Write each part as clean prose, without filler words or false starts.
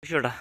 বিষয়টা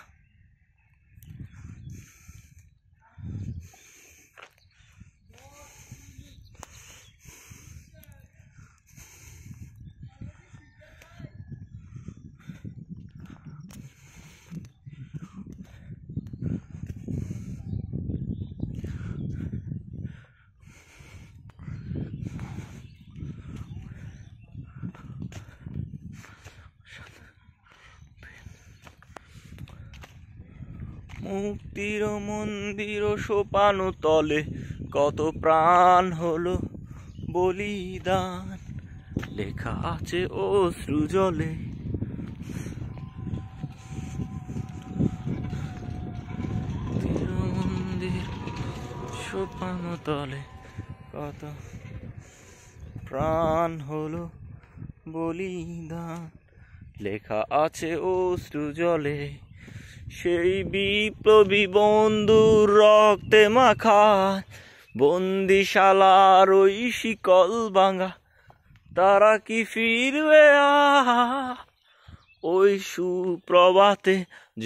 মুক্তির মন্দির সোপান তলে কত প্রাণ হলো বলিদান, লেখা আছে অশ্রু জলে। মন্দির সোপান তলে কত প্রাণ হলো বলিদান, লেখা আছে অশ্রু জলে। সেই বিপ্লবী বন্ধুর রক্তে মাখা বন্দিশালার ওই শিকল ভাঙা, তারা কি ফিরবে ওই সুপ্রভাতে?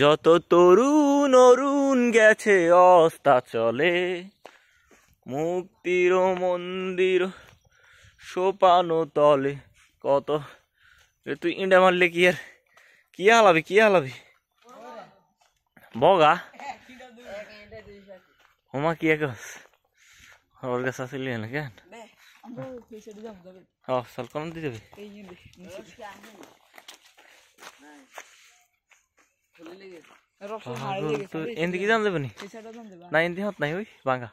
যত তরুণ অরুণ গেছে অস্তাচলে, মুক্তির মন্দির সোপান তলে কত। তুই ইন্ডা মারলে কি আর কি হালাবি বগা হোমা কি একস ওর কাছে আসলে না কেন? চল কোন দিয়ে যাবি? এদিকে যান যাবে না, এদিকে হাত নাই ওই ভাঙা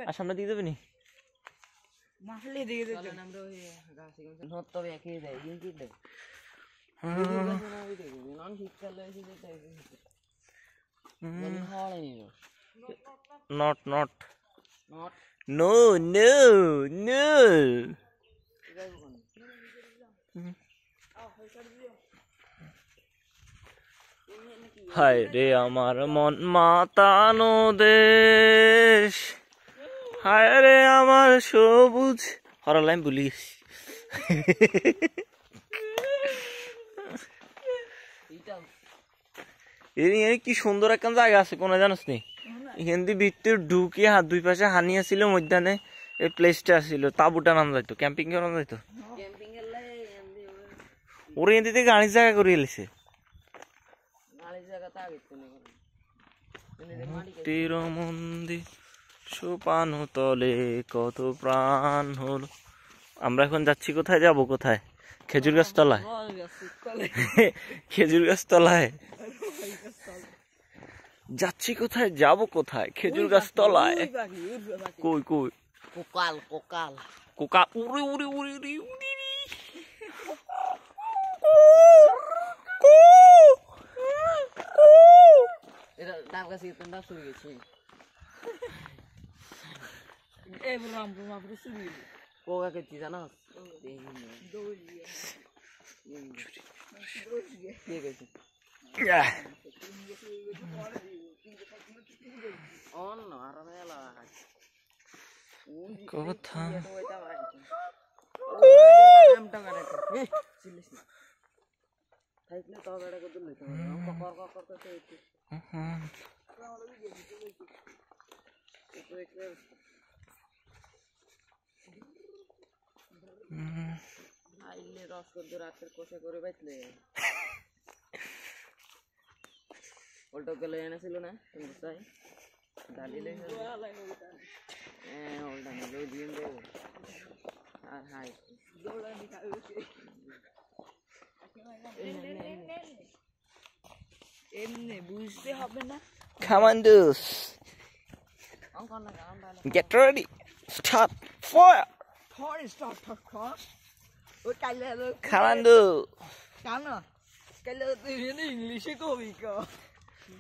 আর সামনে দিয়ে যাবে নি। Not no. হায় রে আমার মন মাতানো দেশ, হায় রে আমার সবুজ হরা লাইন বলিস। কি সুন্দর একটা জায়গা আছে কোন জানিস নি? হিন্দি ভিতরে ঢুকে হাত দুই পাশে হানিয়া ছিল, মধ্যাহ্নে এই প্লেসটা ছিল, তাবুটা নাম যাইতো, ক্যাম্পিং এর নাম যাইতো। ওরে হিন্দিতে গাড়ির জায়গা করে এলেছে। মুক্তির মন্দির সোপান তলে কত প্রাণ হলো। আমরা এখন যাচ্ছি কোথায়, যাব কোথায়? খেজুর গাছ তলায়। খেজুর গাছ তলায় যাচ্ছি কোথায়, যাব কোথায়? খেজুর গাছ তলায়। কই কই কোকাল কোকাল কোকা উড়ি উড়ি উড়ি উড়ি উড়ি। এটা ডাব গাছে তোমরা শুয়ে গেছি। এই বললাম তোমরা পুরো শুয়ে গেছি। কোকা কে চিজ জানো? ঠিক আছে। অন্য আর মেলা কথা নামটা করে চিল্লিস না থাকলে তো বেড়া কত লইতে হবে ককর ককর করতে হইছে। আইলে রস করে রাতের কোষে করে বাইতলে ওলটো গলে এনেছিল না তুমি তাই ডালিলে ওলটা নিয়ে দিয়ে দেব। আর হাই এমনি বুঝতে হবে না। Commandos, get ready, start fire. Start cross. Commando. কেন কালে তুই ইংলিশে কবি ক?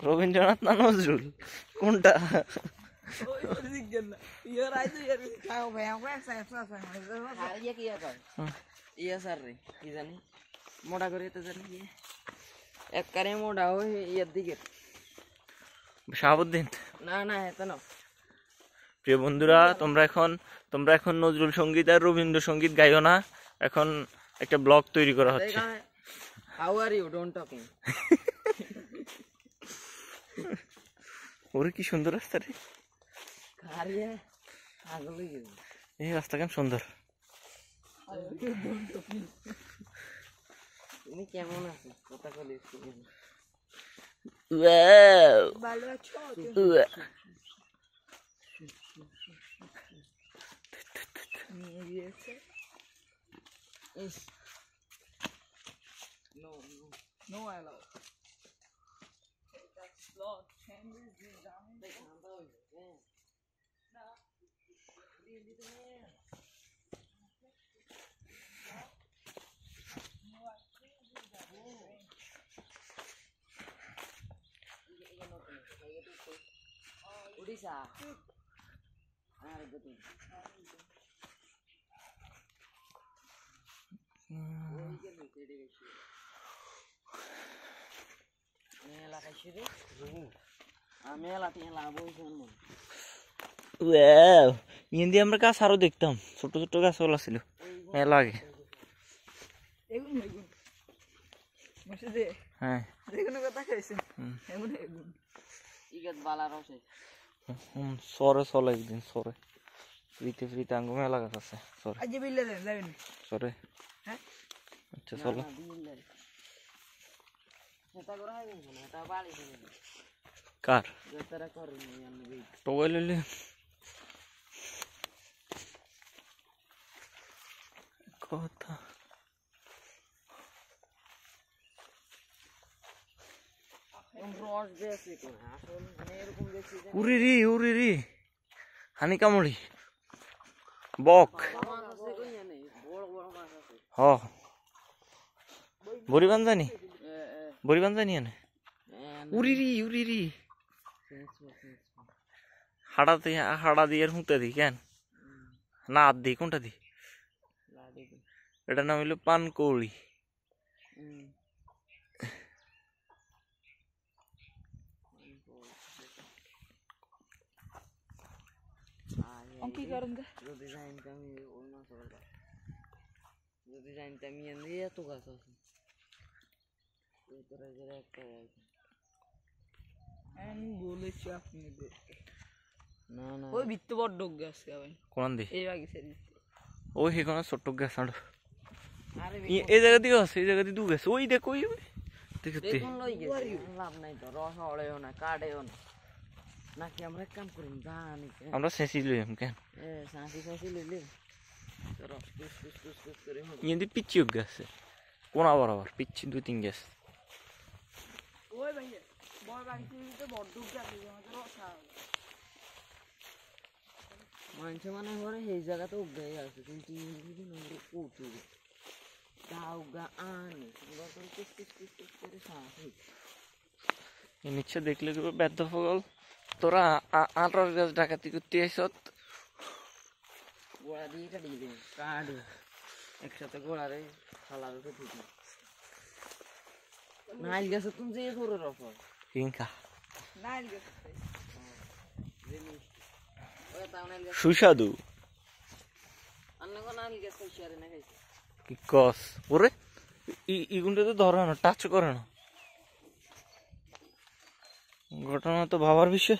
রবীন্দ্রনাথ না নজরুল কোনটা? মোটা করে তো জানি একবারে মোটা ওই ইয়ের দিকে শাহাবুদ্দিন না না এত না। প্রিয় বন্ধুরা, তোমরা এখন নজরুল সঙ্গীত আর রবীন্দ্র সঙ্গীত গাইও না, এখন একটা ব্লগ তৈরি করা হচ্ছে। How are you? Don't talking. ওরে কি সুন্দর রাস্তা রে কারিয়া আগলে গেছে এই রাস্তা কেমন সুন্দর তুমি কেমন আছো কথা কইলে শুনি ওয়াও ভালো আছো নিয়ে গিয়েছে no no no allow that's lot changes দি জামিন দেখান্তা হইছে না রিয়েলি তো উড়িষ্যা আর গতি ওই যে নিচে দেখছি মেলা খাইছি রে মেলা টিয়া লাভ হইছে মন ওয়াও ইন্দি আমরা গাছ আরো দেখতাম ছোট ছোট গাছগুলো ছিল মেলা আগে এগুন এগুন বসে দে হ্যাঁ যেগুলো কথা খাইছে এগুন এগুন ইগত বালা রসে সরে চলে একদিন সরে ফ্রিতে ফ্রিতে আঙ্গু মেলা গাছ আছে সরে আজ বিলে দেন যাবেন সরে হ্যাঁ আচ্ছা চলো সেটা করা হয় না এটা বাড়ি কার যতরা করেন আমি টোবাইল লইলে কথা রস বেশি করে আসল মানে এরকম দেখছি যে উরি রে হানি কামড়ি বক মাছ আছে কইয়া নেই বড় বড় মাছ আছে হ বড়ি বান্ধানি বড়ি বান্ধানি এনে উরি রি হাড়া দিয়ে হুঁতে দি কেন না হাত দি কোনটা দি এটার নাম হইলো পানকৌড়ি কি করেন যদি জানতাম আমি ওই মাছ যদি জানতাম আমি এত গাছ আছে একটা আমি বলেছি আপনি দেখতে না না ওই ভিত্তি বড় ডোগ গাছ ভাই কোন দি এই বাকি সেরি ওই হেখানে ছোট্ট গাছ আড় আরে এই জায়গা দিয়ে আছে এই জায়গা দিয়ে দু গেছে ওই দেখ ওই দেখতে দেখুন লই গেছে লাভ নাই তো রস হড়েও না কাটেও না নাকি আমরা এক কাম করি জানি আমরা শেষই লইম কেন সাঁচি লইলে রস কুস করে ইন্দি পিচ্ছি গেছে কোনা বরাবর পিচ্ছি 2-3 গেছে ওই ভাই বড় বাকিতে বড় ডোগ গাছ আমাদের রসা মানুষ মানে ঘরে সেই জায়গাতে উগাই আছে কিন্তু নম্বর কোটি তাও গা আনে কুস করে সাঁচি নিচ্ছে দেখলে কি ব্যর্থ ফল তোরা 18 গাছ ডাকাতি করতে আইছত গোড়া দিয়ে কাটিয়ে দেবে কাটে একসাথে গোড়ারে খালা রুখে ঠিক নাইল গাছে তুমি যে করে রস হিংকা নাইল গাছ জিনিস ওই তাও নাইল গাছ সুস্বাদু অন্য কোন নাইল গাছ খাইছি আর না খাইছি কি কস ওরে ইগুনটা তো ধরে না টাচ করে না ঘটনা তো ভাবার বিষয়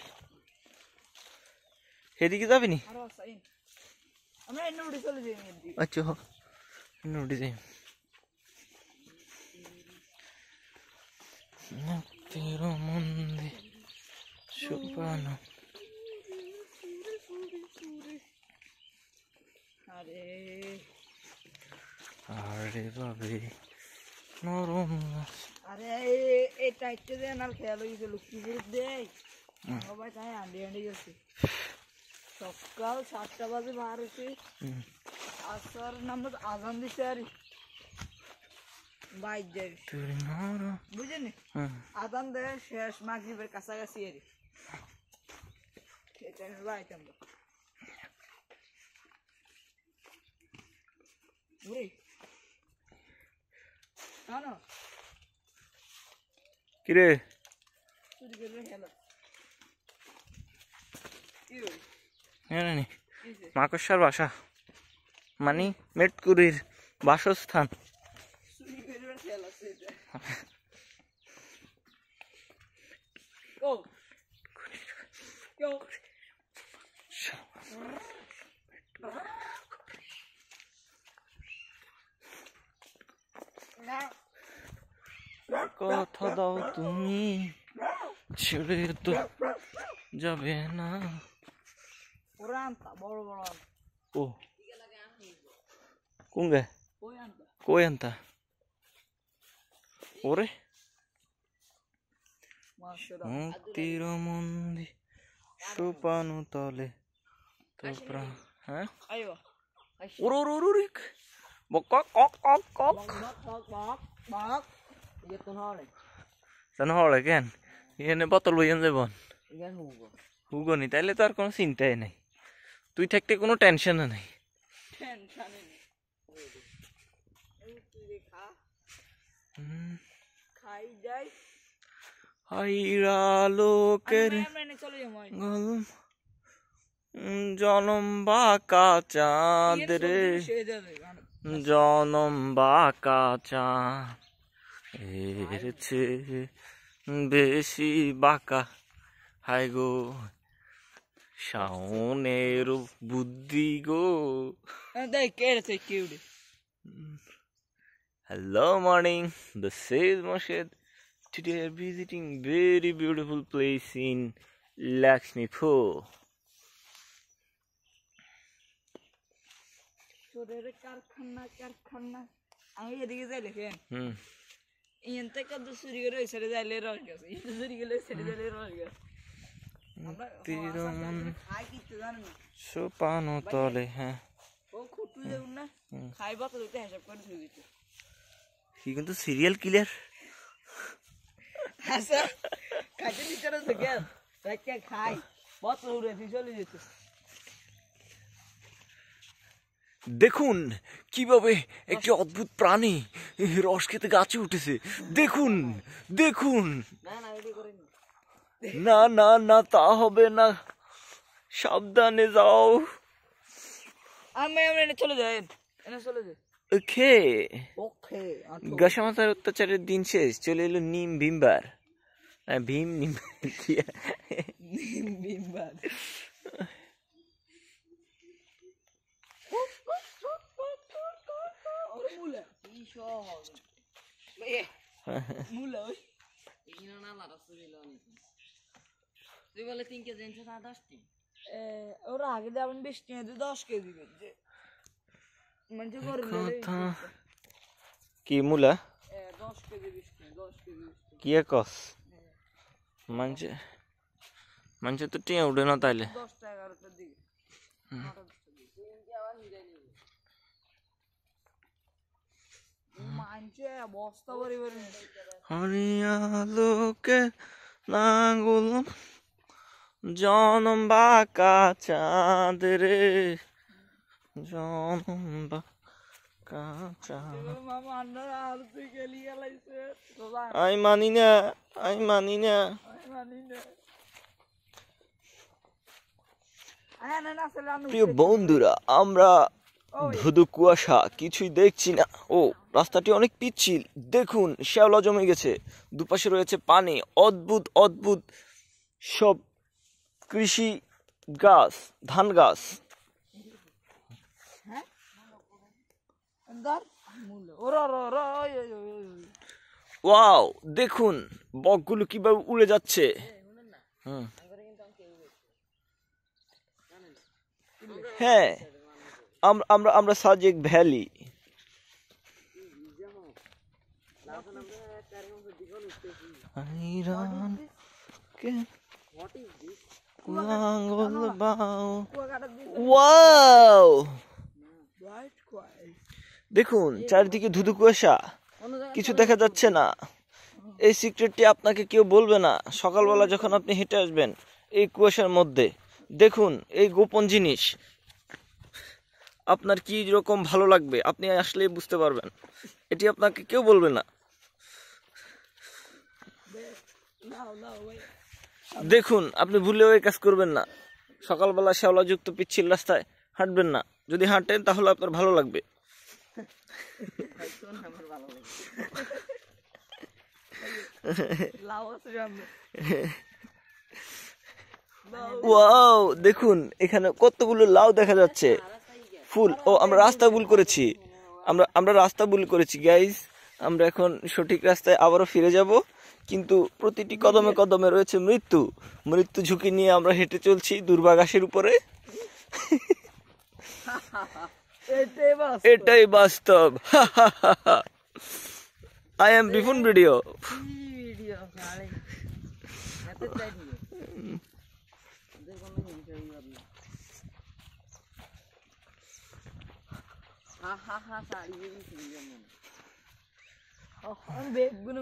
সেদিকে যাবি নি আর সাইন আমরা এনে উড়ে চলে যাই এদিকে আচ্ছা উঠে যাই তেরো মন্দির সুপানো আরে আরে বাবে নরম গাছ আরে এই টাইটে দেন আর খেয়াল হয়ে গেছে লক্ষ্মী পুরুষ দেয় সবাই তাই আন্ডি গেছে সকাল 7টা বাজে বার হয়েছে আসার নামে আজান দিছে আর বাইক যাই বুঝেন আজান দেয় শেষ মাগরিবের কাছাকাছি আর এটা আমি বাইক আমরা না কিরে চুরি করে খেলা মাকড়সার বাসা মানে মেটকুরির বাসস্থান চুরি করে খেলা Go. Go. Now. কথা দাও তুমি ছেড়ে তো যাবে না। ওরা আনতা বড় বড় আনতা। ও কোনগে কই আনতা? কই আনতা ওরে মাছের মুক্তির মন্দির সোপানো তলে তো প্রাণ। হ্যাঁ আইও ওরে ওরে ওরে বক কক কক কক bak iya tuh hole জানো হলে কেন এখানে বোতল বইয়েন যাবন iya hugo হুগনি তাইলে তো আর কোনো চিন্তাই নাই, তুই থাকতে কোনো টেনশন নাই। tension ini তুই দেখা খাই যাই হাইরা লোকের আমি চলে যাই মই গলম জনম বাঁকা চাঁদ রে জনম বাঁকা চাঁদ এর চেয়ে বেশি বাঁকা হায় গো শাওনের বুদ্ধি গো। দেখ কে রে তুই QD Hello morning, this is Moshid. Today we are visiting very beautiful place in Lakshmipur. তোদের কারখানা আমি এদিকে যাই দেখেন ইন থেকে তো চুরি করে ওই সাইডে যাইলে রয়ে গেছে ইন চুরি গেলে সাইডে যাইলে রয়ে গেছে খাই কিচ্ছু জানো না সোপানো তলে। হ্যাঁ ও খুঁটু যাবো না খাইবা তো দিতে হিসাব করে ধুয়ে দিতে কি কিন্তু সিরিয়াল কিলার আচ্ছা খাইতে দিতে না দেখে রাখতে খাই বত উড়ে চলে যেত। দেখুন কিভাবে একটি অদ্ভুত প্রাণী রস খেতে গাছে উঠেছে, দেখুন দেখুন। না না এডি করেনি না না না তা হবে না, সাবধানে যাও। আমি এনে চলে যাই এনে চলে যাই ওকে ওকে গাছামাতার অত্যাচারের দিন শেষ, চলে এলো নিম ভীমবার ভীম নিম বিম্বাদ মুলা কি সহজ মুলা ওই ইনো না লারা সুরিল অনেক তুই বলে 3 কেজি এনছে না 10 টি ওরা আগে দেবেন 20 টি 10 কেজি করছে মানে করে কথা কি মুলা 10 কেজি 20 টি 10 কেজি 20 টি কি কস মানছে মানছে তো টিয়া উঠে না তাইলে 10 টা 11 টার দিকে 9টা 10 টার দিকে ইনকে আবার নিয়ে নিব মানছে বস্তা ভরি ভরি হরিয়া লোকে নাঙ্গুল জনম বাঁকা চাঁদ রে জনম বাঁকা চাঁদ। মামা আন্নার আর তুই গেলি গেলাইছে আমি মানি না, আমি মানি না। প্রিয় বন্ধুরা, আমরা ধুধু কুয়াশা কিছুই দেখছি না। ও রাস্তাটি অনেক পিচ্ছিল, দেখুন শ্যাওলা জমে গেছে, দুপাশে রয়েছে পানি, অদ্ভুত অদ্ভুত সব কৃষি গাছ, ধান গাছ। ওয়াও দেখুন বকগুলো কিভাবে উড়ে যাচ্ছে। হ্যাঁ আমরা আমরা সাজেক ভ্যালি। ওয়াও দেখুন চারিদিকে ধুধু কুয়াশা, কিছু দেখা যাচ্ছে না। এই সিক্রেটটি আপনাকে কেউ বলবে না। সকালবেলা যখন আপনি হেঁটে আসবেন এই কুয়াশার মধ্যে, দেখুন এই গোপন জিনিস আপনার কি রকম ভালো লাগবে, আপনি আসলেই বুঝতে পারবেন। এটি আপনাকে কেউ বলবে না। দেখুন আপনি ভুলেও এই কাজ করবেন না। সকালবেলা শ্যাওলাযুক্ত পিচ্ছিল রাস্তায় হাঁটবেন না। যদি হাঁটেন তাহলে আপনার ভালো লাগবে। লাউ আছে সামনে। ওয়াও, দেখুন এখানে কতগুলো লাউ দেখা যাচ্ছে, ফুল। ও, আমরা রাস্তা ভুল করেছি, আমরা রাস্তা ভুল করেছি গাইজ। আমরা এখন সঠিক রাস্তায় আবারও ফিরে যাব, কিন্তু প্রতিটি কদমে কদমে রয়েছে মৃত্যু। মৃত্যু ঝুঁকি নিয়ে আমরা হেঁটে চলছি দুর্বাঘাসের উপরে। এটাই বাস। এটাই বাস্তব। আই এম বিপুন ভিডিও। ভিডিও সাড়ে এত চাই দিও ওদের কোনো হিংসাই হবে না। হা হা হা সাড়িয়ে দিয়েছি বেগুন